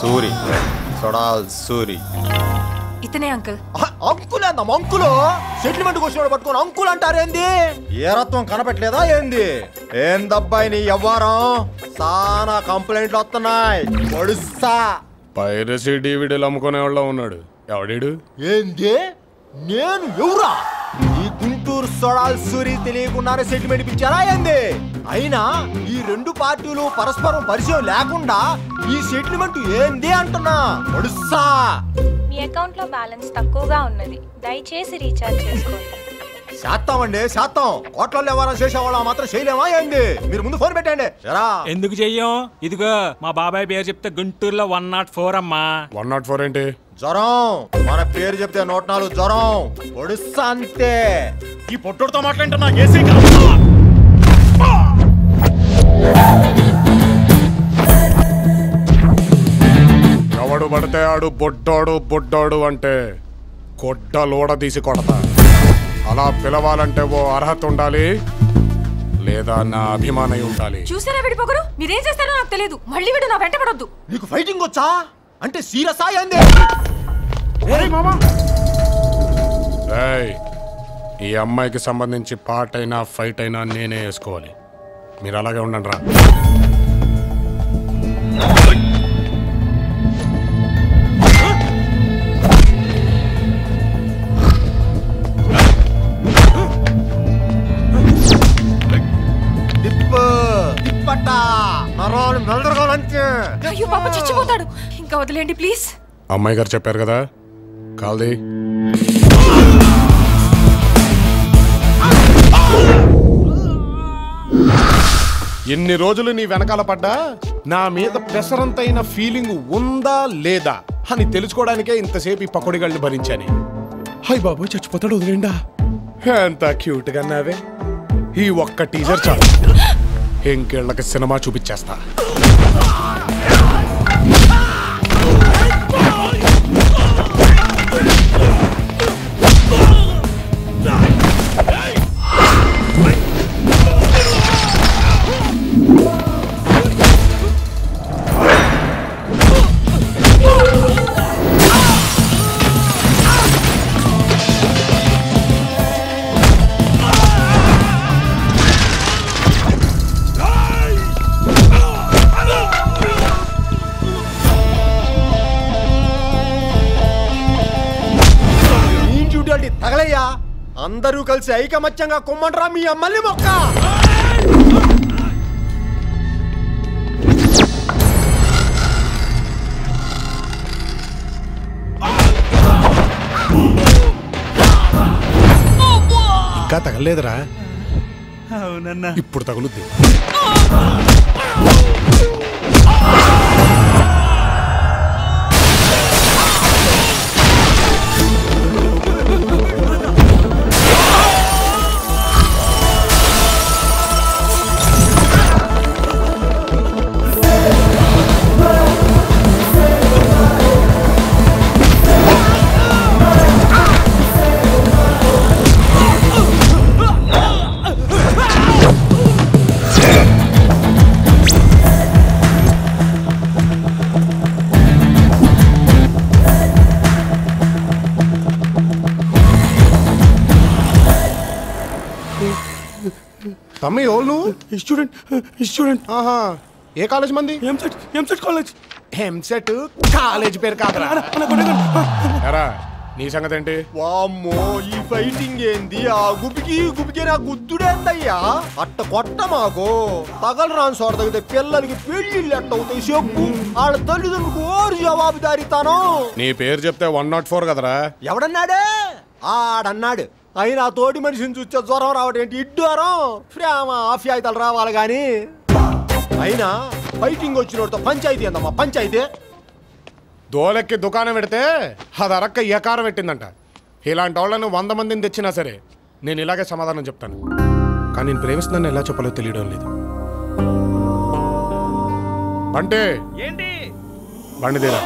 సూరి సొడాల్ సూరి. ఇతనే uncle. Uncle అంద uncle settlement వచ్చినోడు పట్టుకొని అంకుల్ అంటారేంది? ఏ రత్వం కనపెట్టలేదా ఏంది? ఏందబ్బాయి నీ ఎవ్వారం? సానా కంప్లైంట్లు వస్తున్నాయి. పొడుస్తా పైరసీ డివిడీలు అమ్ముకునే వాళ్ళ ఉన్నాడు. ఎవడీడు? ఏంది? నేను ఎవరా? ఈ గుంటూరు సొడాల్ సూరి తెలియకుండానే సెటిల్మెంట్ ఇప్పించారా ఏంది? అయినా ఈ రెండు పార్టీలు పరస్పరం పరిచయం లేకుండా ఈ సెటిల్మెంట్ ఏంది అంటున్నా. పొడుస్తా. మీ అకౌంట్ లో బ్యాలెన్స్ తక్కువగా ఉన్నది, దయచేసి రీఛార్జ్ చేసుకోండి. చేస్తామండి చేస్తాం. కోట్లలో ఎవరైనా చేసేవాళ్ళ మాత్రం చేయలేమా ఏంది? మీరు ముందు ఫోన్ పెట్టండి. ఎందుకు చెయ్యం? ఇదిగో మా బాబాయ్ పేరు చెప్తే గుంటూరులో 104 అమ్మా. 104 ఏంటి? జ్వరం. మన పేరు చెప్తే 104 జ్వరం. పొడుస్తా అంతే. ఈ పొట్టుతో మాట్లాడుతున్నా. ఎవడు పడితే ఆడు బొడ్డోడు బొడ్డోడు అంటే కొడ్డ లోడ తీసి కొడతా. అలా పిలవాలంటే ఓ అర్హత ఉండాలి, లేదా నా అభిమానం ఉండాలి. చూసారా విడిపోకరు? మీరేం చేస్తారో నాకు తెలియదు. మళ్ళీ వీడు నా వెంట పడొద్దు. నీకు ఫైటింగ్ వచ్చా? అంటే సీరియస్ ఏంది? ఈ అమ్మాయికి సంబంధించి పార్ట్ అయినా ఫైట్ అయినా నేనే వేసుకోవాలి. మీరు అలాగే ఉండండి రా. అయ్యో పాప చచ్చిపోతాడు. ఇంకా వదిలేండి ప్లీజ్. అమ్మాయి గారు చెప్పారు కదా, కాల్ది. ఎన్ని రోజులు నీ వెనకాల పడ్డా నా మీద పెసరంతైన ఫీలింగ్ ఉందా లేదా అని తెలుసుకోవడానికే ఇంతసేపు ఈ పకోడిగాళ్ళని భరించాను. హాయ్ బాబు చచ్చిపోతాడు వదిలేండా. ఎంత క్యూట్ గా నావే. ఈ ఒక్క టీజర్ చాలు, ఇంకేళ్ళకి సినిమా చూపించేస్తా. తగలయ్యా. అందరూ కలిసి ఐకమత్యంగా కొమ్మంటరా మీ అమ్మల్ని మొక్క. ఇంకా తగలేదురా? అవునన్నా. ఇప్పుడు తగులుద్ది. తమ్మి ఓళ్ళు స్టూడెంట్. ఆహా, ఏ కాలేజ్ మంది? ఎంసెట్ కాలేజ్. ఎంసెట్ కాలేజ్ పేరు కాదురా. నీ సంగతి ఏంటి? వామ్మో, ఈ ఫైటింగ్ ఏంది? ఆ గుపికి నా గుద్దుడేందయ్యా? అట్ట కొట్ట మాకు తగలరాని చోట తగితే పిల్లలకి పెళ్లిళ్ళు ఎట్ట అవుతాయి చెప్పు? వాళ్ళ తల్లిదండ్రులకు ఓరు జవాబుదారీతాను. నీ పేరు చెప్తే 104 కదరా. ఎవడన్నాడే? ఆడన్నాడు. అయినా తోటి మనిషిని చూస్తే జ్వరం రావడం ఏంటి? ఇడ్డారం ప్రేమ ఆఫ్యాయితలు రావాలి గాని. అయినా ఫైటింగ్ వచ్చినోడితో పంచాయతీ ఏందమ్మా పంచాయతీ? దోలెక్కి దుకాణం పెడితే అది అరక్క ఏకారం పెట్టిందంట. ఇలాంటి వాళ్ళను 100 మందిని తెచ్చినా సరే నేను ఇలాగే సమాధానం చెప్తాను. కానీ నేను ప్రేమిస్తున్నాను ఎలా చెప్పాలో తెలియడం లేదు. అంటే ఏంటి బండి తీరా.